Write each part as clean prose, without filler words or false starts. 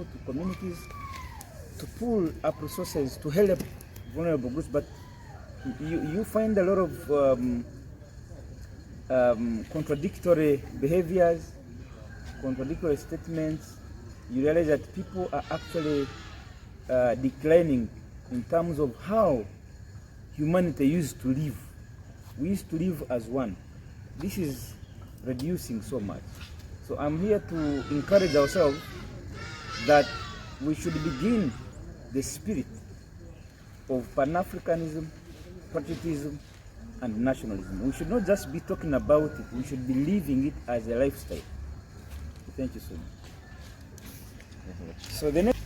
people, to communities, to pull up resources to help vulnerable groups. But you find a lot of contradictory behaviors, contradictory statements. You realize that people are actually declining in terms of how humanity used to live. We used to live as one. This is reducing so much. So I'm here to encourage ourselves that we should begin the spirit of Pan-Africanism, patriotism, and nationalism. We should not just be talking about it, we should be living it as a lifestyle. Thank you so much. So the next...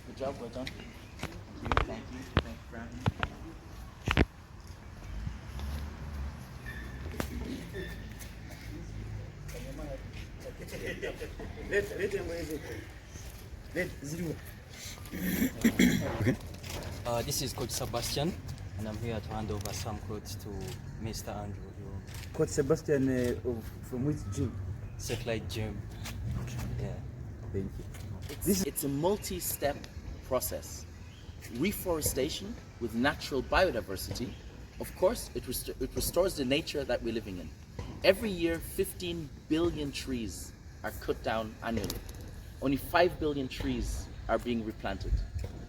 Good job, well done. Thank you. Thank you for having Okay. This is Coach Sebastian, and I'm here to hand over some quotes to Mr. Andrew. Coach Sebastian from which gym? Satellite Gym. Yeah. Thank you. It's a multi-step process. Reforestation with natural biodiversity, of course, it restores the nature that we're living in. Every year, 15 billion trees are cut down annually. Only 5 billion trees are being replanted.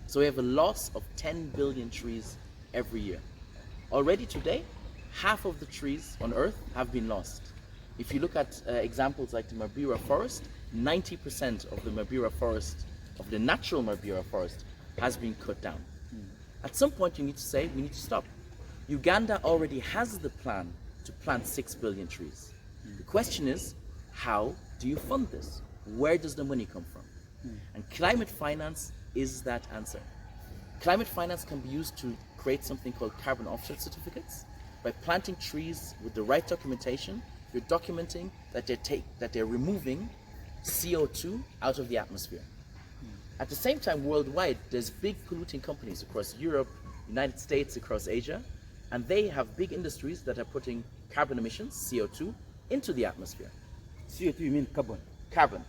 So we have a loss of 10 billion trees every year. Already today, half of the trees on Earth have been lost. If you look at examples like the Mabira forest, 90% of the Mabira forest, of the natural Mabira forest, has been cut down. At some point you need to say, we need to stop. Uganda already has the plan to plant 6 billion trees. The question is, how do you fund this? Where does the money come from? And climate finance is that answer. Climate finance can be used to create something called carbon offset certificates. By planting trees with the right documentation, you're documenting that they're removing CO2 out of the atmosphere. At the same time, worldwide, there's big polluting companies across Europe, United States, across Asia, and they have big industries that are putting carbon emissions, CO2, into the atmosphere. CO2, you mean carbon? Carbon,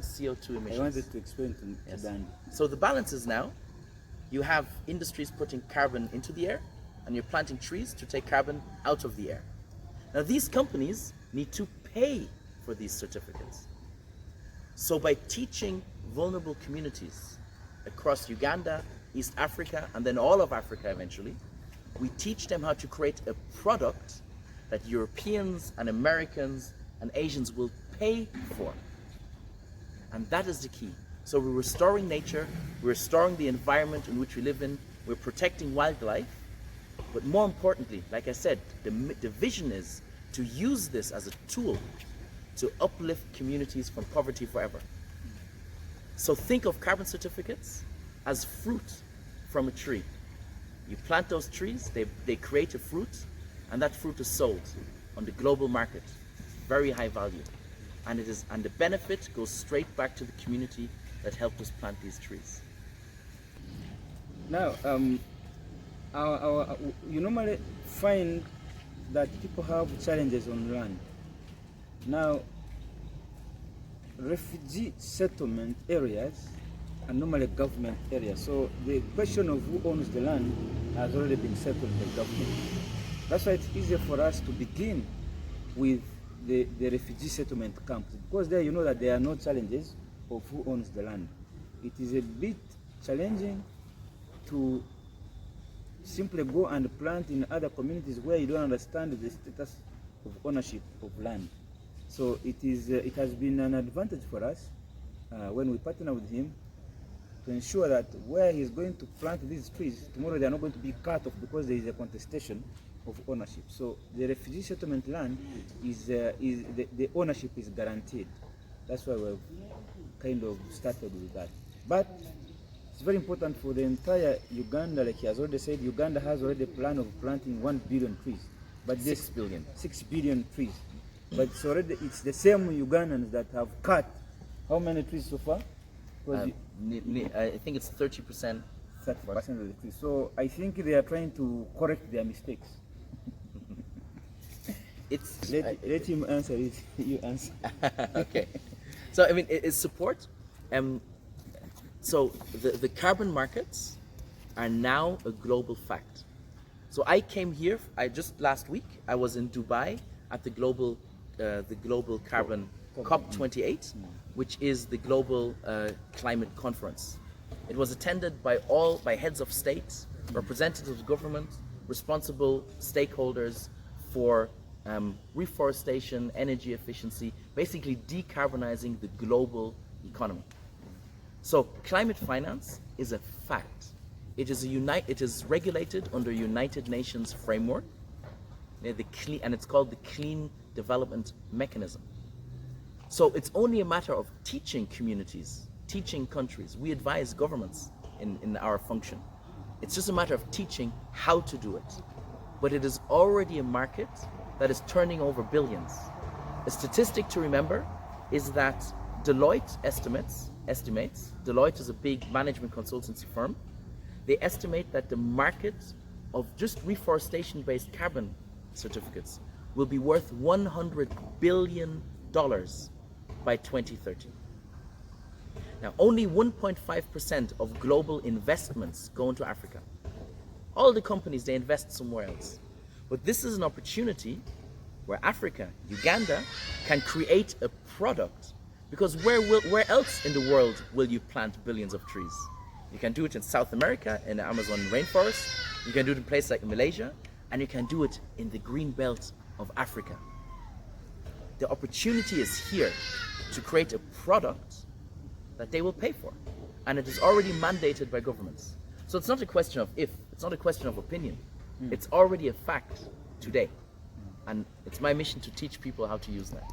CO2 emissions. I wanted to explain to Dan. So the balance is now, you have industries putting carbon into the air, and you're planting trees to take carbon out of the air. Now these companies need to pay for these certificates. So by teaching vulnerable communities across Uganda, East Africa, and then all of Africa eventually, we teach them how to create a product that Europeans and Americans and Asians will pay for. And that is the key. So we're restoring nature, we're restoring the environment in which we live in, we're protecting wildlife, but more importantly, like I said, the vision is to use this as a tool to uplift communities from poverty forever. So think of carbon certificates as fruit from a tree. You plant those trees, they create a fruit, and that fruit is sold on the global market, very high value. And the benefit goes straight back to the community that helped us plant these trees. Now, you normally find that people have challenges on land. Now, refugee settlement areas are normally government areas. So the question of who owns the land has already been settled by government. That's why it's easier for us to begin with the refugee settlement camps, because there you know that there are no challenges of who owns the land. It is a bit challenging to simply go and plant in other communities where you don't understand the status of ownership of land. So it has been an advantage for us when we partner with him to ensure that where he's going to plant these trees, tomorrow they are not going to be cut off because there is a contestation of ownership. So the refugee settlement land the ownership is guaranteed. That's why we've kind of started with that. But it's very important for the entire Uganda, like he has already said, Uganda has already a plan of planting 1 billion trees. But 6 billion. 6 billion trees. but it's the same Ugandans that have cut how many trees so far? I think it's 30%. 30% of the trees. So I think they are trying to correct their mistakes. Let him answer it. You answer. Okay. So I mean, it's support. So the carbon markets are now a global fact. So I came here. Just last week I was in Dubai at the global carbon COP28, which is the global climate conference. It was attended by heads of states, representatives of government, responsible stakeholders for reforestation, energy efficiency, basically decarbonizing the global economy. So climate finance is a fact. It is regulated under United Nations framework, and it's called the Clean Development Mechanism. So it's only a matter of teaching communities, teaching countries. We advise governments in our function. It's just a matter of teaching how to do it. But it is already a market that is turning over billions. A statistic to remember is that Deloitte estimates, Deloitte is a big management consultancy firm, they estimate that the market of just reforestation-based carbon certificates will be worth $100 billion by 2030. Now, only 1.5% of global investments go into Africa. All the companies, they invest somewhere else. But this is an opportunity where Africa, Uganda, can create a product, because where else in the world will you plant billions of trees? You can do it in South America, in the Amazon rainforest, you can do it in places like Malaysia, and you can do it in the green belt of Africa. The opportunity is here to create a product that they will pay for. And it is already mandated by governments. So it's not a question of if, it's not a question of opinion. It's already a fact today. And it's my mission to teach people how to use that.